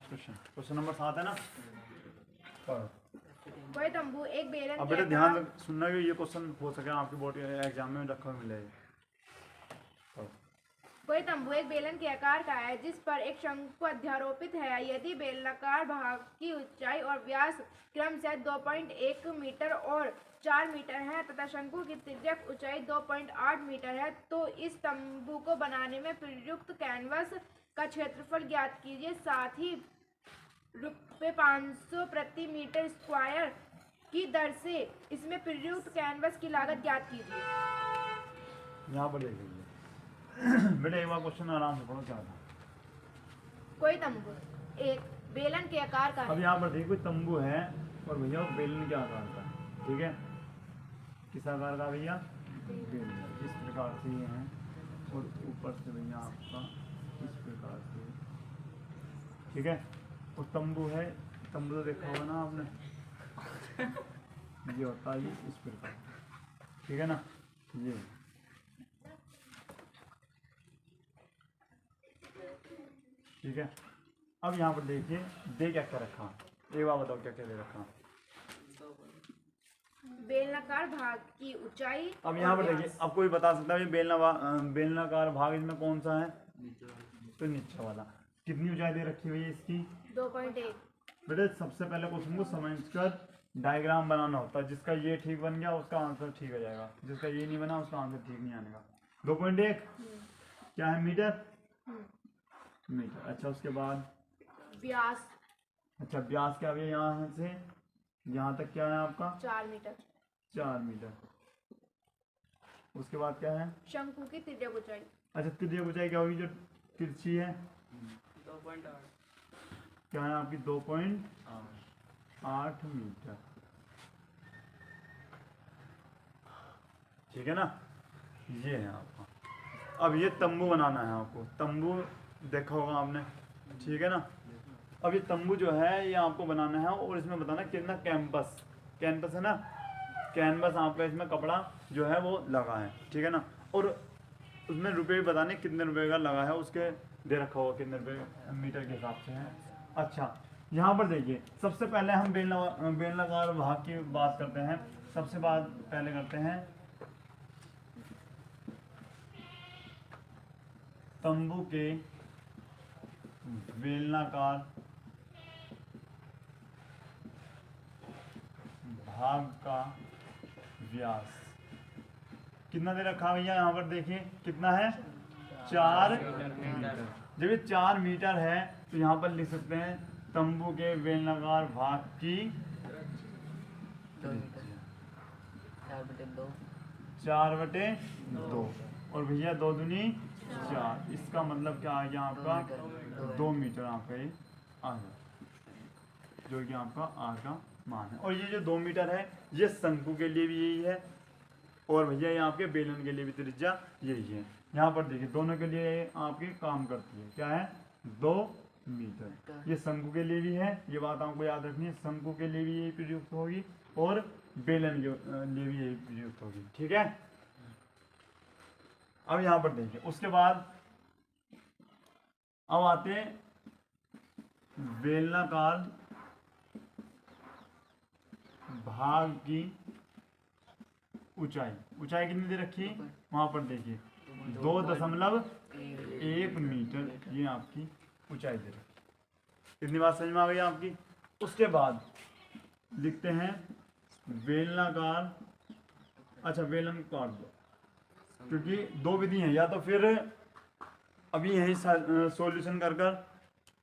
Question number 7 है ना। कोई तंबू एक बेलन अब के बेटा आकार ध्यान सुनना कि ये क्वेश्चन हो सके आपकी बोर्ड एग्जाम में रखा हुआ मिलेगा। कोई तंबू एक बेलन के आकार का है जिस पर एक शंकु अध्यारोपित है। यदि बेलनाकार भाग की ऊंचाई और व्यास क्रमशः 2.1 मीटर और 4 मीटर है तथा शंकु की तिर्यक ऊंचाई 2.8 मीटर है, तो इस तंबू को बनाने में प्रयुक्त कैनवस का क्षेत्रफल ज्ञात कीजिए। साथ ही ₹500 प्रति मीटर स्क्वायर की दर से इसमें प्रयुक्त कैनवस की लागत ज्ञात कीजिए। यहाँ पर देख लीजिए बेटा एक बार क्वेश्चन आराम से पढ़ो क्या था। कोई तंबू एक बेलन के आकार का अब है। यहाँ पर देखिए कोई तंबू है और भैया वो बेलन के आकार का है, ठीक है। किस आकार का भैया? बेलन। इस प्रकार से ये है और ऊपर से भैया आपका इस प्रकार से, ठीक है। और तंबू है, तंबू तो देखा होगा ना आपने, ये होता है इस प्रकार, ठीक है ना। ये ठीक है। अब यहाँ पर देखिए दे क्या क्या रखा, एक बार बताओ क्या क्या दे रखा। बेलनाकार भाग की ऊंचाई। अब यहाँ पर देखिए, अब कोई बता सकता है ये बेलनाकार भाग इसमें कौन सा है? तो नीचे वाला। कितनी ऊंचाई दे रखी हुई है इसकी? 2.1। बेटे सबसे पहले क्वेश्चन को समझकर डायग्राम बनाना होता है। जिसका ये ठीक बन गया उसका आंसर ठीक हो जाएगा, जिसका ये नहीं बना उसका आंसर ठीक नहीं आएगा। 2.1 क्या है? मीटर। मीटर। अच्छा उसके बाद व्यास। अच्छा व्यास क्या है? यहाँ से यहाँ तक क्या है आपका? 4 मीटर। 4 मीटर। उसके बाद क्या है? शंकु की तिर्यक ऊंचाई। अच्छा तिर्यक ऊंचाई क्या होगी जो तिरछी है? 2.8। क्या है आपकी? 2.8 मीटर, ठीक है ना। ये है आपका। अब ये तंबू बनाना है आपको। तंबू देखा होगा आपने, ठीक है ना। अब ये तंबू जो है ये आपको बनाना है और इसमें बताना कितना कैंपस, कैंपस है ना, कैनवस आपका इसमें कपड़ा जो है वो लगा है, ठीक है ना। और उसमें रुपए भी बताने कितने रुपए का लगा है, उसके दे रखा होगा कितने रुपए मीटर के हिसाब से है। अच्छा यहाँ पर देखिए सबसे पहले हम बेलनाकार भाग की बात करते हैं। सबसे पहले करते हैं तंबू के बेलनाकार भाग का व्यास कितना दे रखा भैया? यहाँ पर देखिए कितना है? 4 मीटर। जब ये 4 मीटर है तो यहाँ पर लिख सकते हैं तंबू के बेलनाकार भाग की 4/2 और भैया 2 दूनी 4। इसका मतलब क्या आ गया आपका? 2 मीटर आपका ये आ गया, जो कि आपका आर का मान है। और ये जो 2 मीटर है ये शंकु के लिए भी यही है और भैया ये आपके बेलन के लिए भी त्रिज्या यही है। यहाँ पर देखिए दोनों के लिए आपकी काम करती है। क्या है? 2 मीटर। ये शंकु के लिए भी है, ये बात आपको याद रखनी है। शंकु के लिए भी यही प्रयुक्त होगी और बेलन के लिए भी यही प्रयुक्त होगी, ठीक है। अब यहाँ पर देखिए उसके बाद अब आते हैं बेलनाकार भाग की ऊंचाई। ऊंचाई कितनी दे रखी है? वहां पर देखिए 2.1 मीटर ये आपकी ऊंचाई दे रखी। इतनी बात समझ में आ गई आपकी। उसके बाद लिखते हैं बेलनाकार, अच्छा बेलन काट दो क्योंकि 2 विधि हैं, या तो फिर अभी यही सॉल्यूशन कर कर,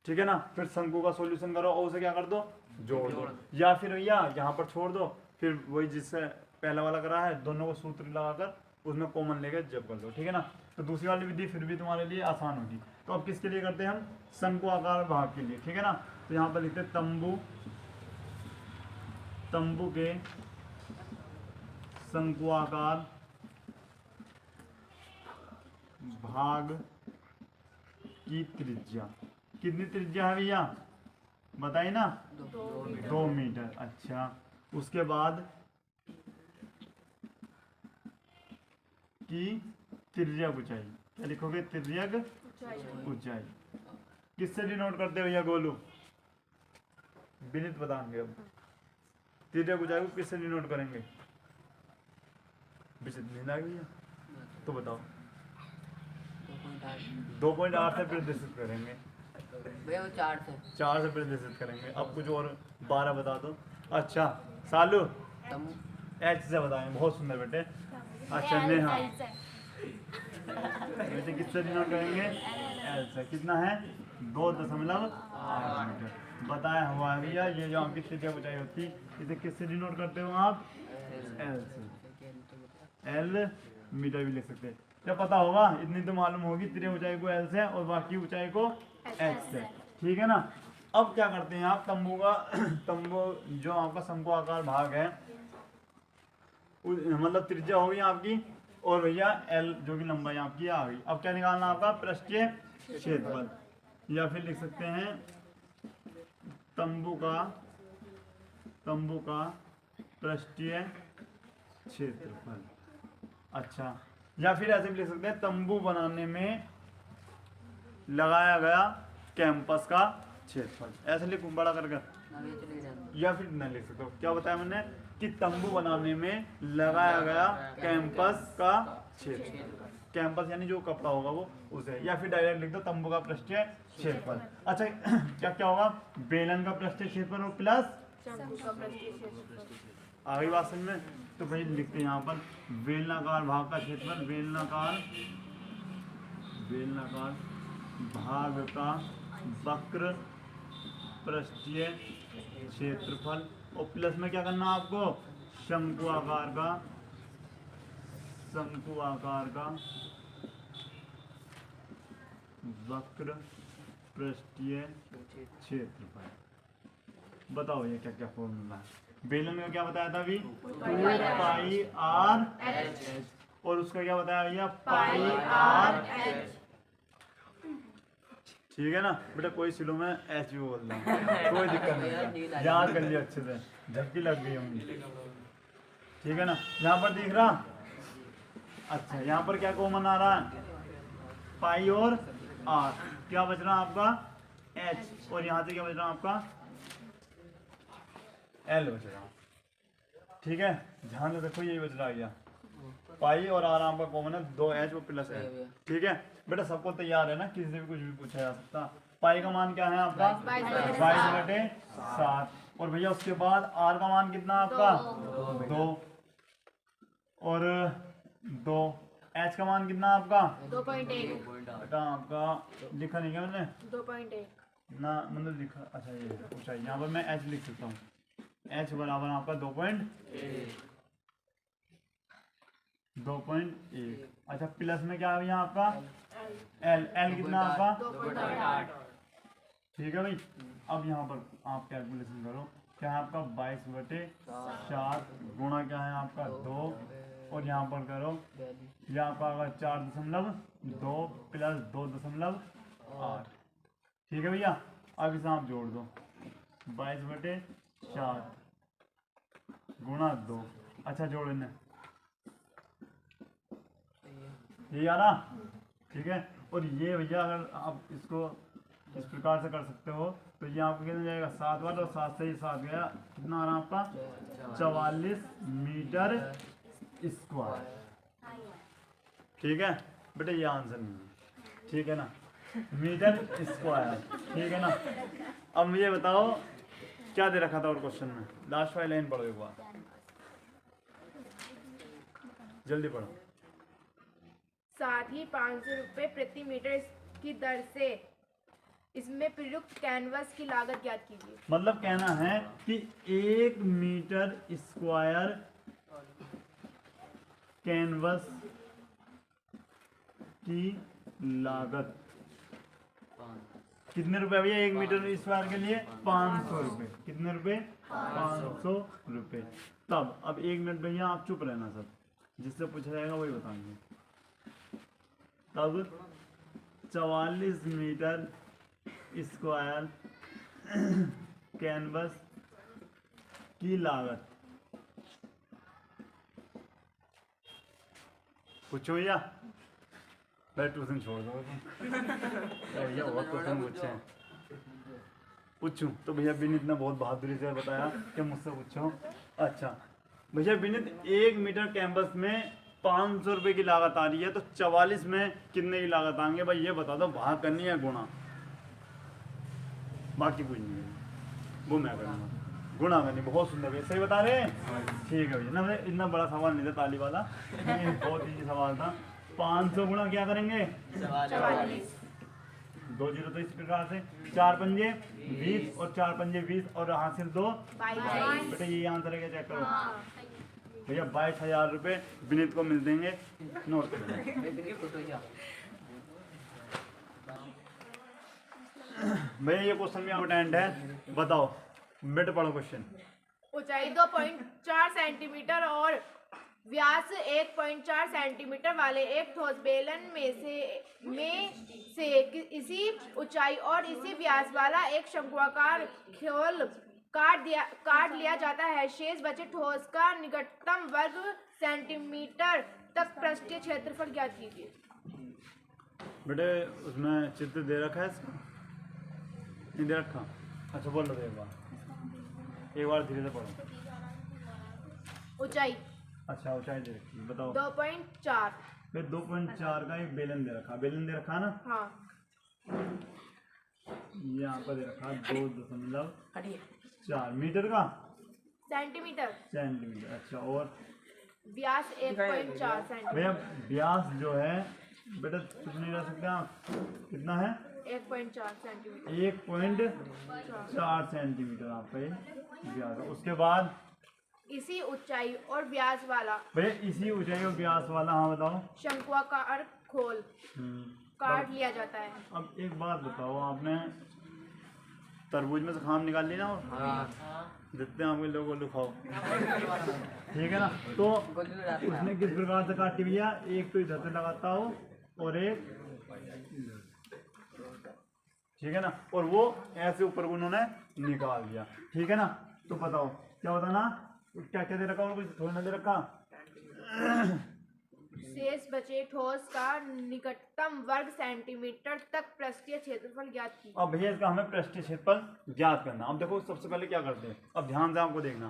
ठीक है ना, फिर शंकु का सॉल्यूशन करो और उसे क्या कर दो? जोड़ दो। या फिर भैया यहाँ पर छोड़ दो, फिर वही जिससे पहला वाला करा है दोनों को सूत्र लगाकर उसमें कॉमन लेकर जब कर दो, ठीक है ना। तो दूसरी वाली विधि फिर भी तुम्हारे लिए आसान होगी। तो अब किसके लिए करते हैं हम? शंकु आकार भाग के लिए, ठीक है ना। तो यहाँ पर लिखते हैं तंबू के शंकु आकार भाग की त्रिज्या। कितनी त्रिज्या है भैया? बताइए ना। 2 मीटर। अच्छा उसके बाद की तिर्यक ऊंचाई क्या लिखोगे? तिर्यक ऊंचाई। किससे डिनोट करते हो भैया? गोलू विनीत बताएंगे अब तिर्यक ऊंचाई को किससे डिनोट करेंगे? विचित नींद आ गई है तो बताओ। 2.8 से प्रदर्शित करेंगे भैया वो 4 से 4 से प्रदर्शित करेंगे। अब कुछ और 12 बता दो। अच्छा सालू तम एच से बताएंगे। बहुत सुंदर बेटे। अच्छा नेहा बेटे किससे डिनोट करेंगे? एल से। कितना है? 2.8 मीटर बताया हुआ है भैया। ये जो आपकी त्रिज्या ऊंचाई होती है इसे किससे डिनोट करते हो आप? एल से। एल मीटर भी लिख सकते हैं। क्या पता होगा? इतनी तो मालूम होगी त्रिज्या ऊंचाई को एल से और बाकी ऊंचाई को एच से। ठीक है ना। अब क्या करते हैं आप? तंबू का तंबू जो आपका शंकु आकार भाग है मतलब त्रिज्या होगी आपकी और भैया एल जो कि लंबाई आपकी आ गई। अब क्या निकालना आपका? पृष्ठीय क्षेत्रफल। या फिर लिख सकते हैं तंबू का पृष्ठीय क्षेत्रफल। अच्छा या फिर ऐसे भी लिख सकते हैं तंबू बनाने में लगाया गया कैंपस का क्षेत्रफल। ऐसे लिखूं बड़ा करके अभी चले जाते या फिर न लिख सकते हो। क्या बताया मैंने कि तंबू बनाने में लगाया गया कैंपस का क्षेत्रफल। कैंपस यानी जो कपड़ा होगा वो उसे। या फिर डायरेक्ट लिख दो तंबू का पृष्ठीय क्षेत्रफल। अच्छा क्या क्या होगा? बेलन का पृष्ठीय क्षेत्रफल और प्लस शंकु का पृष्ठीय क्षेत्रफल। आगे बात समझ में। तो भाई लिखते हैं यहाँ पर बेलनाकार भाग का क्षेत्रफल। बेलनाकार भाग का वक्र पृष्ठीय क्षेत्रफल और प्लस में क्या करना आपको? शंकु आकार का वक्र पृष्ठीय क्षेत्रफल। बताओ ये क्या क्या फॉर्मूला है? बेलन में क्या बताया था अभी? 2πr/h और उसका क्या बताया भैया? πr/h। ठीक है ना बेटा। कोई सिलो में एच भी बोल रहा हूँ कोई दिक्कत नहीं है। याद कर लिया अच्छे से। झपकी लग गई होंगी। ठीक है ना। यहाँ पर दिख रहा? अच्छा यहाँ पर क्या कॉमन आ रहा है? पाई और आर। क्या बच रहा आपका? एच और यहाँ से क्या बच रहा आपका? एल बच रहा। ठीक है ध्यान से देखो यही बच रहा है। पाई और आर आपका कॉमन है। 2h और प्लस एल। ठीक है बेटा। सबको तैयार है ना? किसी से भी कुछ भी पूछा जा सकता। पाई का मान क्या है आपका? 22/7 और भैया उसके बाद आर का मान कितना आपका? 2 और 2। एच का मान कितना आपका? 2.1 बेटा आपका लिखा नहीं क्या मैंने? 2.1 ना मतलब लिखा। अच्छा ये ऊंचाई यहाँ पर मैं एच लिख सकता हूँ। एच बराबर आपका 2.1। अच्छा प्लस में क्या है यहाँ आपका? एल। एल कितना आपका? 2.8 ठीक है भाई। अब यहाँ पर आप कैलकुलेशन करो। क्या है आपका? 22/7 गुणा क्या है आपका? 2 और यहाँ पर करो ये आपका आगा 4.2 प्लस 2.8। ठीक है भैया। अब इसे आप जोड़ दो 22/7 गुणा 2। अच्छा जोड़ लेने ये आ रहा। ठीक है और ये भैया अगर आप इसको इस प्रकार से कर सकते हो तो ये आपको कितना जाएगा? 7 बार और 7 से ही 7 गया। कितना आ रहा आपका? 44 मीटर स्क्वायर। ठीक है बेटा ये आंसर नहीं है। ठीक है ना। Metre square. ठीक है ना। अब मुझे बताओ क्या दे रखा था और क्वेश्चन में? लास्ट वाली लाइन पढ़ो एक बार जल्दी पढ़ो। साथ ही 500 रुपये प्रति मीटर की दर से इसमें प्रयुक्त कैनवस की लागत ज्ञात कीजिए। मतलब कहना है कि 1 मीटर स्क्वायर कैनवस की लागत कितने रुपए भैया? 1 मीटर स्क्वायर के लिए 500 रुपये। कितने रुपए? 500 रुपये। तब अब 1 मिनट भैया आप चुप रहना सब। जिससे पूछा जाएगा वही बताएंगे। तब 44 मीटर स्क्वायर कैनवस की लागत। पूछो भैया। मैं ट्यूशन छोड़ दो भैया बहुत क्वेश्चन पूछे हैं। पूछूं तो भैया विनीत ने बहुत बहादुरी से बताया कि मुझसे पूछो। अच्छा भैया विनीत, 1 मीटर कैंपस में 500 रुपये की लागत आ रही है, तो 44 में कितने की लागत आएंगे भाई ये बता दो। भाग करनी है गुणा, बाकी कुछ नहीं है, वो मैं करूँगा। गुणा करनी, बहुत सुंदर भैया, सही बता रहे हैं। ठीक है भैया ना, मैं इतना बड़ा सवाल नहीं था ताली वाला, ये बहुत ईजी सवाल था। 500 गुणा क्या करेंगे 44। 2 जीरो तो इस प्रकार से 4 पंजे 20 और 4 पंजे 20 और हासिल 2 22। बेटा ये आंसर है क्या, चेक करो भैया। 22,000 रुपये विनीत को मिल देंगे, नोट करो भैया। ये क्वेश्चन भी इम्पोर्टेंट है, बताओ बेटा पढ़ो क्वेश्चन। ऊंचाई 2.4 सेंटीमीटर और व्यास 1.4 सेंटीमीटर वाले एक ठोस बेलन में से इसी ऊंचाई और इसी व्यास वाला एक शंक्वाकार खोल काट लिया जाता है। शेष बचे ठोस का निकटतम वर्ग सेंटीमीटर तक पृष्ठीय क्षेत्रफल ज्ञात कीजिए। बेटे उसमें चित्र दे रखा है इसका, नहीं दे रखा? अच्छा बोल लो एक बार धीरे से पढ़ो। ऊंचाई, अच्छा ऊंचाई दे रखी है, बताओ। 2.4। फिर 2.4 का एक बेलन दे रखा, बेलन दे रखा ना, हाँ। यहाँ पर दे रखा 2.4 मीटर का सेंटीमीटर। अच्छा और व्यास 1.4 सेंटीमीटर। भैया व्यास जो है बेटा कुछ नहीं रह सकते आप, कितना है 1.4 सेंटीमीटर। 1.4 सेंटीमीटर आपका ये व्यास है। उसके बाद इसी ऊंचाई और व्यास वाला भैया इसी ऊंचाई और व्यास वाला, हाँ बताओ, शंक्वाकार खोल काट लिया जाता है। अब एक बात बताओ, आपने तरबूज में से खाम निकाल ली ना, देखते हैं आपके लोगों को लिखाओ, ठीक है ना। तो उसने किस प्रकार से काटी भैया, एक तो इधर से लगाता हो और एक, ठीक है ना, और वो ऐसे ऊपर को उन्होंने निकाल दिया, ठीक है ना। तो बताओ क्या बताना, क्या क्या दे रखा और कुछ थोड़ा ना दे रखा। शेष बचे ठोस का निकटतम वर्ग सेंटीमीटर तक पृष्ठीय क्षेत्रफल ज्ञात कीजिए। अब भैया इसका हमें पृष्ठीय क्षेत्रफल ज्ञात करना। अब देखो सबसे पहले क्या करते हैं, अब ध्यान से आपको देखना,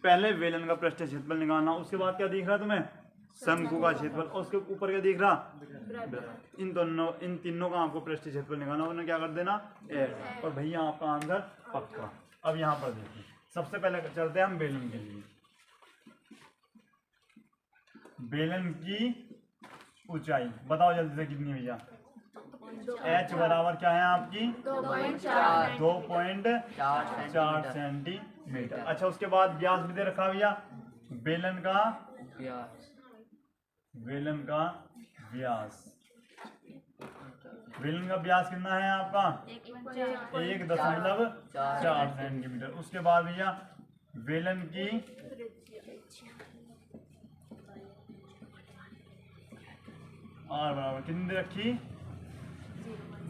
पहले वेलन का पृष्ठीय क्षेत्रफल निकालना, उसके बाद क्या दिख रहा है तुम्हें, शंकु का क्षेत्रफल, और उसके ऊपर क्या दिख रहा, इन तीनों का आपको पृष्ठीय क्षेत्रफल निकालना, उन्हें क्या कर देना एक, और भैया आपका आंसर पक्का। अब यहाँ पर देखिए, सबसे पहले चलते हैं हम बेलन के लिए। बेलन की ऊंचाई बताओ जल्दी से कितनी भैया, h बराबर क्या है आपकी 2.4 सेंटीमीटर। अच्छा उसके बाद व्यास भी दे रखा भैया, बेलन का व्यास, बेलन का व्यास कितना है आपका 1.4 सेंटीमीटर। उसके बाद भैया बेलन की आर बराबर कितनी रखी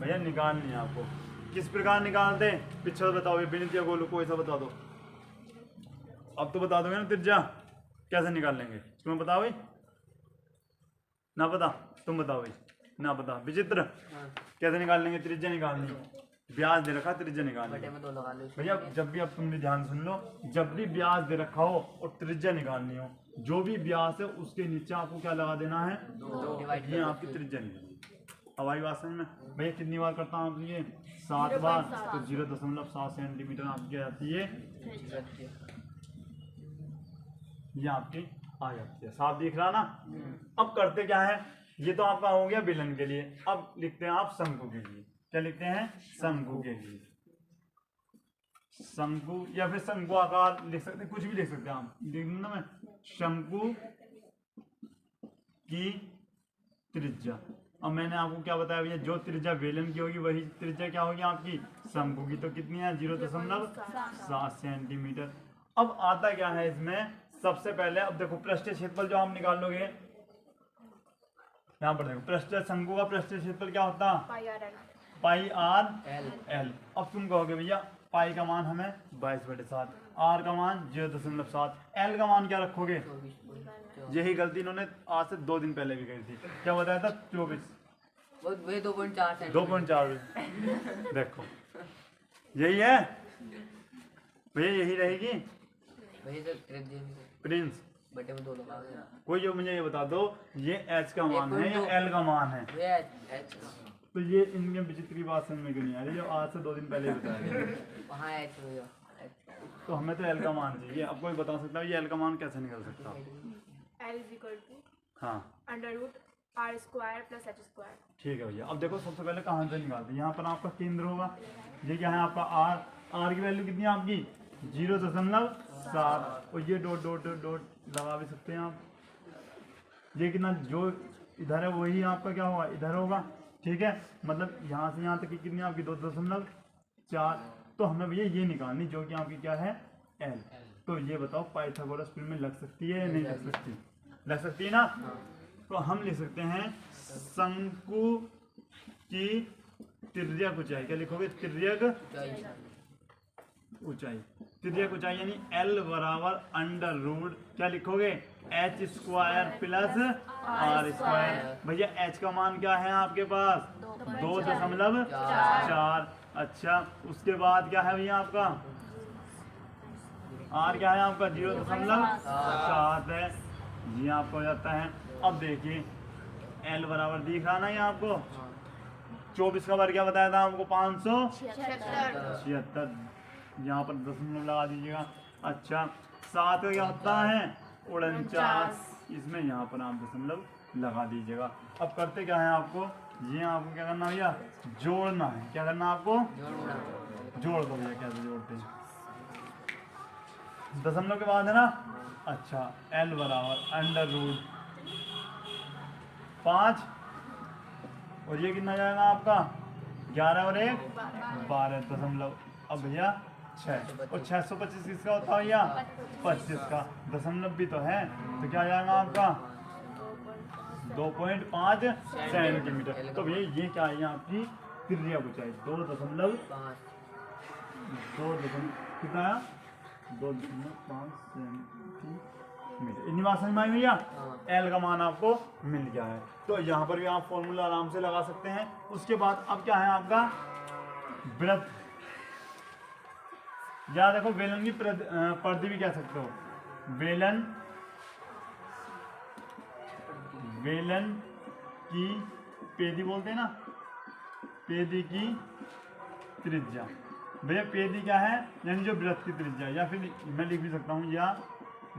भैया, निकालनी है आपको। किस प्रकार निकालते हैं पीछे बताओ, ये विनीत या गोलू को ऐसा बता दो। अब तो बता दोगे ना त्रिज्या, कैसे निकाल लेंगे तुम्हें बताओ भाई, ना पता, तुम बताओ भाई, ना पता विचित्र, कैसे निकाल लेंगे त्रिज्या निकालनी, ब्याज दे रखा त्रिज्या निकालनी भैया। जब भी, अब तुम भी ध्यान सुन लो, जब भी ब्याज दे रखा हो और त्रिज्या निकालनी हो, जो भी ब्याज है उसके नीचे आपको क्या लगा देना है, ये आपकी त्रिज्या निकालनी। अब आई बात समझ में भैया, कितनी बार करता हूँ आप ये 7 बार, तो 0.7 सेंटीमीटर आपकी आती है, ये आपकी आ जाती है। साफ दिख रहा ना। अब करते क्या है, ये तो आपका हो गया बेलन के लिए, अब लिखते हैं आप शंकु के लिए। क्या लिखते हैं, शंकु के लिए, शंकु या फिर शंकु आकार लिख सकते हैं, कुछ भी लिख सकते हैं आप, लिख दूं ना मैं, शंकु की त्रिज्या। अब मैंने आपको क्या बताया भैया, जो त्रिज्या बेलन की होगी वही त्रिज्या क्या होगी आपकी शंकु की। तो कितनी है 0.7 सेंटीमीटर। अब आता क्या है इसमें, सबसे पहले अब देखो पृष्ठीय क्षेत्रफल जो हम निकाल लोगे, यहाँ पर देखो पृष्ठीय शंकु का पृष्ठीय क्षेत्रफल क्या होता है पाई आर एल। अब तुम कहोगे भैया पाई का मान हमें 22/7, आर का मान 0.7, एल का मान क्या रखोगे, यही गलती इन्होंने आज से 2 दिन पहले भी करी थी। क्या बताया था 24, 2.4 2.4 देखो यही है। भैया यही रहेगी वही तो त्रिज्या प्रिंस। बटे में 2 लगा देना। कोई जो मुझे ये बता दो ये एच का मान है या एल का मान है? भैया एच तो ये इनके विचित्र की बात समझ में क्यों नहीं आ रही जो आज से 2 दिन पहले ही बताया गया? वहाँ एच भैया एच। तो हमें तो एल का मान चाहिए। अब कोई बता सकता है ये एल का मान कैसे निकल सकता है? L is equal to हाँ under root R square plus H square. ठीक है भैया। अब देखो सबसे पहले कहाँ से निकालते हैं? यहाँ पर आपका केंद्र होगा, ये क्या है आपका आर। आर की वैल्यू कितनी है आपकी? 0.7 और ये डॉट डॉट डॉट डॉट लगा भी सकते हैं आप। ये कितना जो इधर है वही आपका क्या होगा इधर होगा, ठीक है। मतलब यहाँ से यहाँ तक की कितनी आपकी 2.4। तो हमें भैया ये निकालनी जो कि आपकी क्या है एल। तो ये बताओ पाइथागोरस में लग सकती है या नहीं लग सकती? लग सकती है ना। तो हम लिख सकते हैं शंकु की तिर्यक ऊंचाई। क्या लिखोगे? तिर्यक ऊंचाई। तिर्यक ऊंचाई यानी एल बराबर अंडर रूट क्या लिखोगे? H square plus R square. भैया एच का मान क्या है आपके पास? 2.4। अच्छा उसके बाद क्या है भैया आपका? आर क्या है आपका? 0.7 है। ये आपको हो जाता है। अब देखिए एल बराबर दिख रहा ना ये आपको? 24 का वर्ग क्या बताया था आपको? 576। यहाँ पर दशमलव लगा दीजिएगा। अच्छा 7 का क्या होता है? 49। इसमें यहाँ पर आप दशमलव लगा दीजिएगा। अब करते क्या है आपको? ये आपको क्या करना भैया? जोड़ना है। क्या करना आपको? जोड़ दो भैया। कैसे जोड़ते हैं? दशमलव के बाद है ना। अच्छा एल बराबर अंडर रूट 5 और ये कितना जाएगा आपका? 11 और 1 12 अब भैया 6 और 625 किसका होता है भैया? 25 का। दशमलव भी तो है तो क्या जाएगा आपका? 2.5 सेंटीमीटर। तो भैया ये क्या है आपकी तिर्यक ऊंचाई? 2.5 कितना आया? 2.5 सेंटीमीटर। इतनी बात समझ में आई भैया? एल का मान आपको मिल गया है। तो यहाँ पर भी आप फॉर्मूला आराम से लगा सकते हैं। उसके बाद अब क्या है आपका? वृत्त। या देखो बेलन की परिधि भी कह सकते हो। बेलन की पेदी बोलते हैं ना, पेदी की त्रिज्या। भैया पेदी क्या है? यानी जो वृत्त की त्रिज्या, या फिर मैं लिख भी सकता हूँ या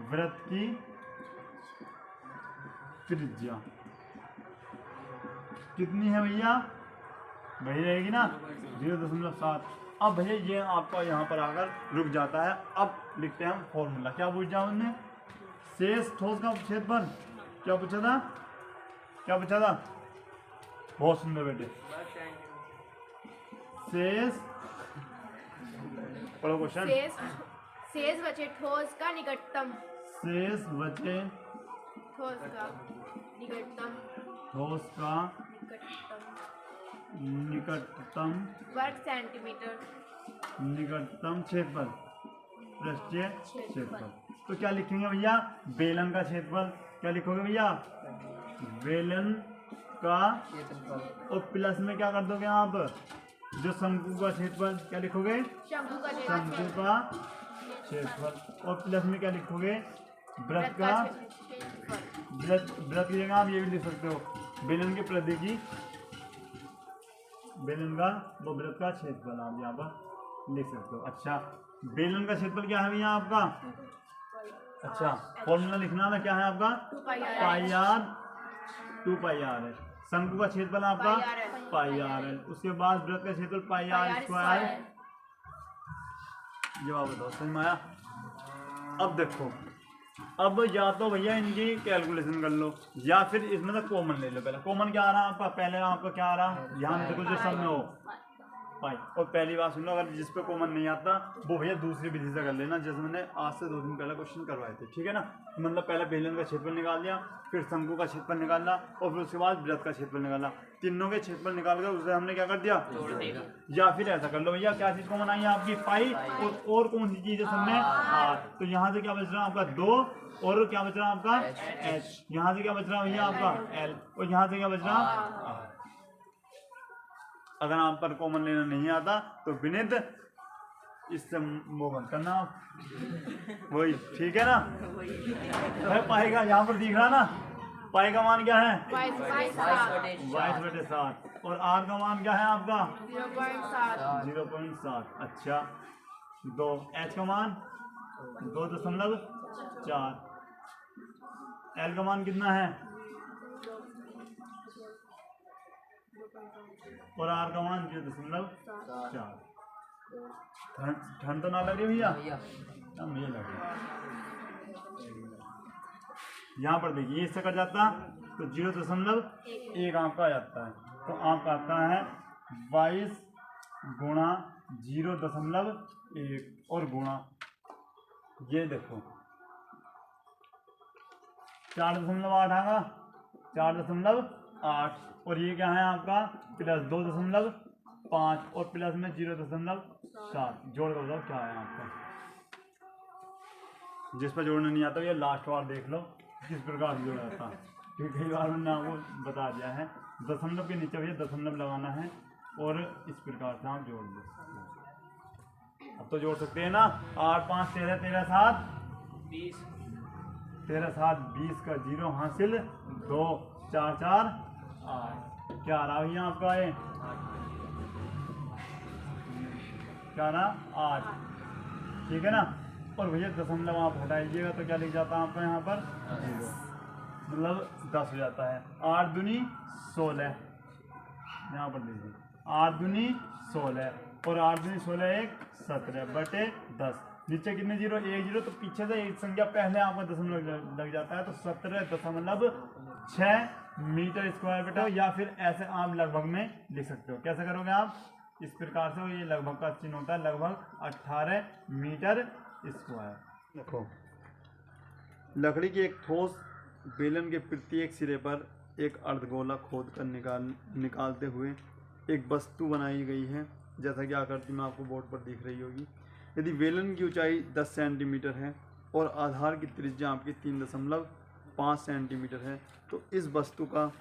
वृत्त की त्रिज्या कितनी है भैया? वही रहेगी ना 0.7। अब भैया ये आपका यहाँ पर आकर रुक जाता है। अब लिखते हैं हम फॉर्मूला। क्या पूछ जाओ उनने? शेष ठोस का क्षेत्रफल। क्या पूछा था? क्या पूछा था? बहुत सुंदर बेटे। शेष पढ़ो क्वेश्चन। शेष बचे ठोस का निकटतम। शेष बचे ठोस का निकटतम। ठोस का निकटतम वर्ग सेंटीमीटर। निकटतम क्षेत्रफल पृष्ठीय क्षेत्रफल। तो क्या लिखेंगे भैया? बेलन का क्षेत्रफल। क्या लिखोगे भैया? बेलन का। और प्लस में क्या कर दोगे आप? जो शंकु का क्षेत्रफल। क्या लिखोगे? शंकु का शंकु का क्षेत्रफल। और प्लस में क्या लिखोगे? वृत्त का। वृत्त की जगह आप ये भी लिख सकते हो बेलन की परिधि की, बेलन का वो वृत्त का क्षेत्रफल आप यहाँ पर लिख सकते हो। अच्छा बेलन का क्षेत्रफल क्या है भैया आपका? अच्छा फॉर्मूला लिखना ना क्या है आपका? 2πr है। शंकु का क्षेत्रफल आपका πr है। उसके बाद वृत्त का क्षेत्रफल πr स्क्वायर। जवाब बताओ समझ में आया? अब देखो अब या तो भैया इनकी कैलकुलेशन कर लो या फिर इसमें से कॉमन ले लो। पहले कॉमन क्या आ रहा है आपका? पहले आपका क्या आ रहा है? यहाँ देखो जो सब में हो पाई। और पहली बात सुन लो, अगर जिस पे कॉमन नहीं आता वो भैया दूसरी विधि से कर लेना, जैसे मैंने आज से 2 दिन पहले क्वेश्चन करवाए थे, ठीक है ना। मतलब पहले बेलन का क्षेत्रफल निकाल लिया, फिर शंकु का क्षेत्रफल निकालना और फिर उसके बाद वृत्त का क्षेत्रफल निकालना। तीनों के क्षेत्रफल निकाल कर उसे हमने क्या कर दिया? या फिर ऐसा कर लो भैया, क्या चीज कॉमन आई है आपकी? पाई। और कौन सी चीज है सब में? आर। तो यहाँ से क्या बच रहा है आपका? 2 और क्या बच रहा है आपका? एच। यहाँ से क्या बच रहा है भैया आपका? एल। और यहाँ से क्या बच रहा है? अगर आप पर कॉमन लेना नहीं आता तो विनित इससे वो मत करना आप, वही ठीक है ना। अरे पाई का यहाँ पर दिख रहा ना, पाई का मान क्या है? 22/7। और आर का मान क्या है आपका? 0.7। 0.7। अच्छा, 2। एच का मान 2.4। एल का मान कितना है? और आर का मान 0.4। ठंड तो ना लगे भैया? भैया मुझे लगे। यहाँ पर देखिए इससे कट जाता तो 0.1 आपका आ जाता है, तो आपका आता है 22 गुणा 0.1 और गुणा ये देखो 4.8 आएगा, 4.8। और ये क्या है आपका? प्लस 2.5 और प्लस में 0.7 जोड़ कर बताओ क्या है आपका। जिस पर जोड़ना नहीं आता ये लास्ट बार देख लो किस प्रकार से जोड़ा था, क्योंकि कई बार मैंने आपको बता दिया है। दशमलव के नीचे भैया दशमलव लगाना है और इस प्रकार से आप जोड़ दो। अब तो जोड़ सकते हैं ना। 8 5 13 13 7 20 13 7 20 का 0 हासिल 2 4 4 8। क्या रहा भैया आपका? ये क्या रहा? 8। ठीक है ना। और भैया दशमलव आप हटाइएगा तो क्या लिख जाता है आपका यहाँ पर? 0, मतलब 10 हो जाता है। 8 दूनी 16, यहाँ पर देखिए 8 दूनी 16 और 8 दूनी 16 1 17/10। नीचे कितने 0? 1 0, तो पीछे से एक संख्या पहले आपका दशमलव लग जाता है, तो 17.6 मीटर स्क्वायर बेटा। या फिर ऐसे आप लगभग में लिख सकते हो। कैसे करोगे आप? इस प्रकार से ये लगभग का चिन्ह होता है, लगभग 18 मीटर स्क्वायर। देखो लकड़ी की एक ठोस बेलन के प्रत्येक सिरे पर एक अर्धगोला खोद कर निकालते हुए एक वस्तु बनाई गई है, जैसा कि आकृति में आपको बोर्ड पर दिख रही होगी। यदि बेलन की ऊंचाई 10 सेंटीमीटर है और आधार की त्रिज्या आपकी 3.5 सेंटीमीटर है, तो इस वस्तु का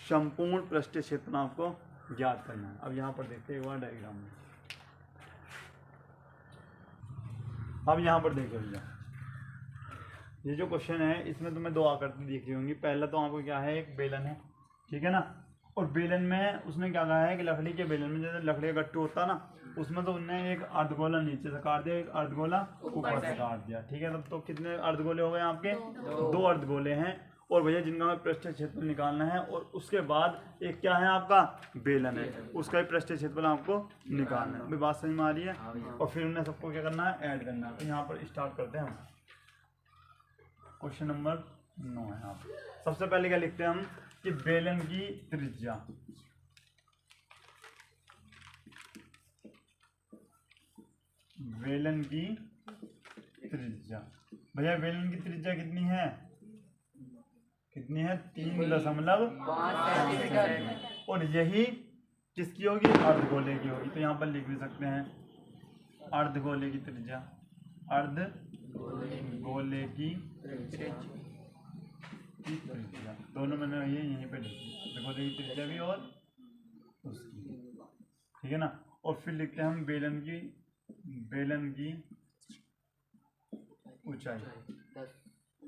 संपूर्ण पृष्ठीय क्षेत्र आपको ज्ञात करना है। अब यहाँ पर देखते हैं एक बार डायग्राम में। अब यहाँ पर देखो भैया, ये जो क्वेश्चन है इसमें तुम्हें 2 आकृति दिख रही होंगी। पहला तो आपको क्या है, एक बेलन है, ठीक है ना। और बेलन में उसने क्या कहा है कि लकड़ी के बेलन में जैसे लकड़ी का गट्टू होता है ना, उसमें तो उन्होंने एक अर्धगोला नीचे से काट दिया, एक अर्धगोला ऊपर से काट दिया, ठीक है। तो कितने अर्धगोले हो गए आपके? 2 अर्धगोले हैं। और भैया जिनका हमें पृष्ठीय क्षेत्रफल निकालना है, और उसके बाद एक क्या है आपका? बेलन है, उसका भी पृष्ठीय क्षेत्रफल आपको निकालना है। अभी बात समझ में आ रही है? और फिर उन्हें सबको क्या करना है? ऐड करना है। तो यहाँ पर स्टार्ट करते हैं हम। क्वेश्चन नंबर 9 है। यहाँ पर सबसे पहले क्या लिखते हैं हम कि बेलन की त्रिज्या, बेलन की त्रिज्या। भैया बेलन की त्रिज्या कितनी है? कितनी है? 3.5 सेंटीमीटर। और यही किसकी होगी? अर्धगोले की होगी। तो यहाँ पर लिख भी सकते हैं अर्धगोले की त्रिज्या, अर्धगोले की त्रिज्या। दोनों मैंने ये यहीं पे लिखी, अर्धगोले की त्रिज्या भी और उसकी, ठीक है ना। और फिर लिखते हैं हम बेलन की ऊंचाई,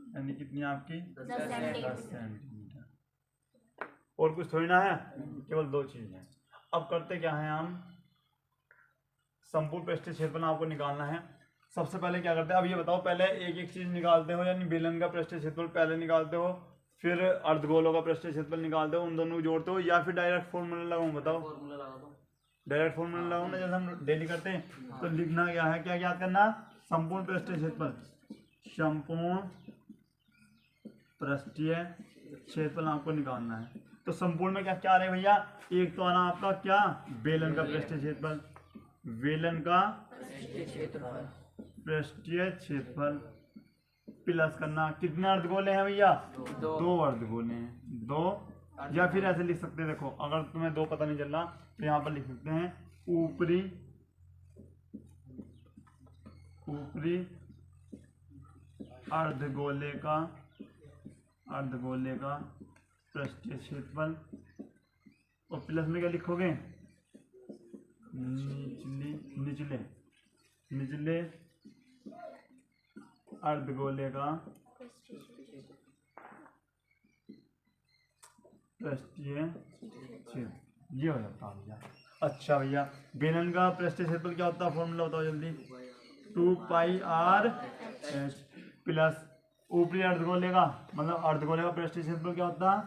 यानी कितनी आपकी? 10 सेंटीमीटर। और कुछ थोड़ी ना है, केवल 2 चीज है। अब करते क्या है हम? संपूर्ण पृष्ठीय क्षेत्रफल आपको निकालना है। सबसे पहले क्या करते हैं? अब ये बताओ, पहले एक एक चीज निकालते हो, यानी बेलन का पृष्ठीय क्षेत्रफल पहले निकालते हो, फिर अर्धगोलों का पृष्ठीय क्षेत्रफल निकालते हो, उन दोनों को जोड़ते हो, या फिर डायरेक्ट फॉर्मूला लगाऊं? बताओ। डायरेक्ट फॉर्मूला लगाओ ना, जैसे हम डेली करते हैं। तो लिखना क्या है, क्या याद करना? संपूर्ण पृष्ठीय क्षेत्रफल, संपूर्ण पृष्ठीय क्षेत्रफल आपको निकालना है। तो संपूर्ण में क्या क्या आ रहा है भैया? एक तो आना आपका क्या? बेलन का पृष्ठीय क्षेत्रफल, बेलन का पृष्ठीय क्षेत्रफल प्लस करना। कितने अर्धगोले हैं भैया? 2 अर्धगोले हैं, 2। या फिर ऐसे लिख सकते हैं, देखो अगर तुम्हें 2 पता नहीं चल रहा तो यहाँ पर लिख सकते हैं ऊपरी अर्धगोले का पृष्ठीय क्षेत्रफल, और प्लस में क्या लिखोगे? निचले निचले अर्धगोले का पृष्ठीय क्षेत्र, ये हो जाता है भैया। अच्छा भैया, बेलन का पृष्ठीय क्षेत्रफल क्या होता है, फॉर्मूला बताओ जल्दी। 2 पाई आर एच प्लस ऊपरी अर्धगोले का, मतलब अर्धगोले का पृष्ठीय क्षेत्रफल क्या होता है,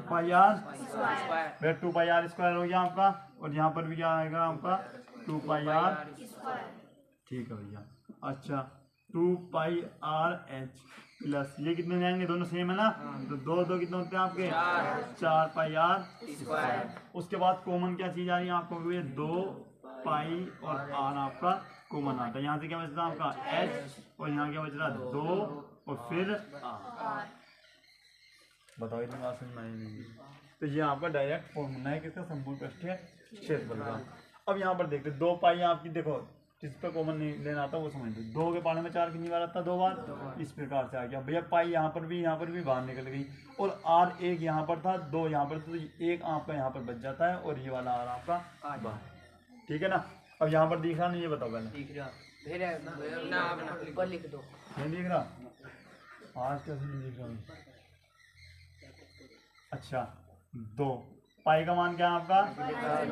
pi R square. 2 pi R square हो गया आपका, और यहाँ पर भी क्या आएगा आपका 2 पाई आर, ठीक है भैया। अच्छा 2 पाई आर एच प्लस ये कितने जाएंगे, दोनों सेम है ना, तो 2 कितने होते हैं आपके, 4 पाई आर स्क्वायर। उसके बाद कॉमन क्या चीज आ रही है आपको, 2 पाई और आर आपका कॉमन आता है। यहाँ से क्या बच रहा है आपका एच, और यहाँ क्या बच रहा है 2 और फिर आर। बताओ इतनी बात समझ में आई नहीं? तो ये आपका डायरेक्ट फॉर्मूला है किसका, संपूर्ण पृष्ठीय क्षेत्रफल का। अब यहाँ पर देखते 2 पाई आपकी, देखो जिस पर कॉमन नहीं लेना आता वो समझ लो। 2 के पाने में 4 कितनी बार आता है, 2 बार। इस प्रकार से आ गया भैया। पाई यहाँ पर भी बाहर निकल गई, और आर एक यहाँ पर था, 2 यहाँ पर, तो एक आपका यहाँ पर बच जाता है, और ये वाला आर आपका बाहर, ठीक है ना। अब यहाँ पर दिख रहा नहीं, ये बताओ पहले दिख रहा, फिर ना ऊपर लिख दो। नहीं दिख रहा, आज कैसे नहीं दिख रहा। अच्छा 2 पाई का मान क्या है आपका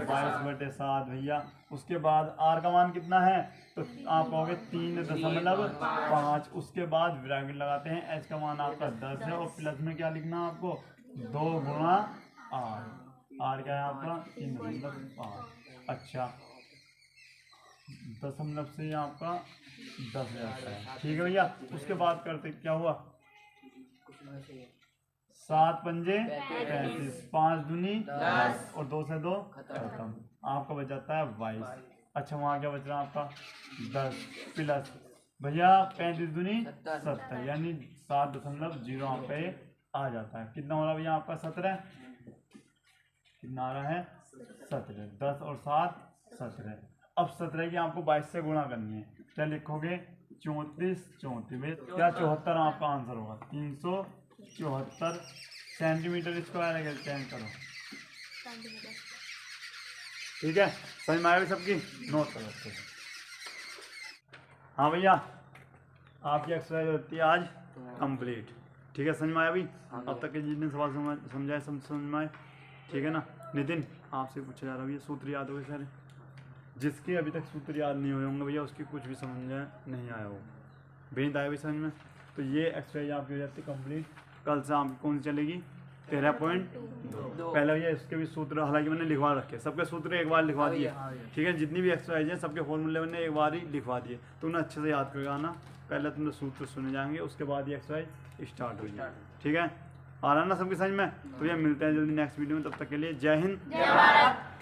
22/7 भैया। उसके बाद आर का मान कितना है, तो आप कहोगे 3.5। उसके बाद ब्रैकेट लगाते हैं, एच का मान आपका 10 है, और प्लस में क्या लिखना है आपको 2 गुणा आर। आर क्या है आपका 3.5। अच्छा दशमलव से आपका 10 जाता है, ठीक है भैया। उसके बाद करते क्या हुआ, 7 पंजे 35, 5 दूनी 10, और 2 से 2 खत्म। आपका बच जाता है 22। अच्छा वहाँ क्या बच रहा है आपका 10 प्लस भैया 35 दूनी 70, यानी 7.0 आपका ये आ जाता है। कितना हो रहा है भैया आपका 17, कितना आ रहा है 17। 10 और 7 17। अब 17 की आपको 22 से गुणा करनी है, क्या लिखोगे 34 में क्या 74 आपका आंसर होगा। 374 सेंटीमीटर स्क्वायर है, चेंज करो, ठीक है। समझ में आएगी सबकी, नोट करो। हाँ भैया आपकी एक्सरसाइज होती है आज कंप्लीट, ठीक है। समझ में आया अभी, अब तक के जितने सवाल समझाए सब समझ में आए, ठीक है ना। नितिन आपसे पूछा जा रहा है भैया, सूत्र याद हो गए सारे, जिसके अभी तक सूत्र याद नहीं हुए होंगे भैया उसकी कुछ भी समझ में नहीं आया हो, बेहद आया भी समझ में। तो ये एक्सरसाइज आपकी हो जाती है कंप्लीट। कल से आपकी कौन सी चलेगी 13.2। पहले भैया इसके भी सूत्र हालांकि मैंने लिखवा रखे, सबके सूत्र एक बार लिखवा दिए, ठीक है। जितनी भी एक्सरसाइज है सबके फॉर्मूले मैंने एक बार ही लिखवा दिए, तो उन्हें अच्छे से याद करके आना। पहले तुमने सूत्र सुने जाएंगे, उसके बाद ये एक्सरसाइज स्टार्ट हो जाए, ठीक है। आ रहा ना सबकी समझ में। तो ये मिलते हैं जल्दी नेक्स्ट वीडियो में, तब तक के लिए जय हिंद जय भारत।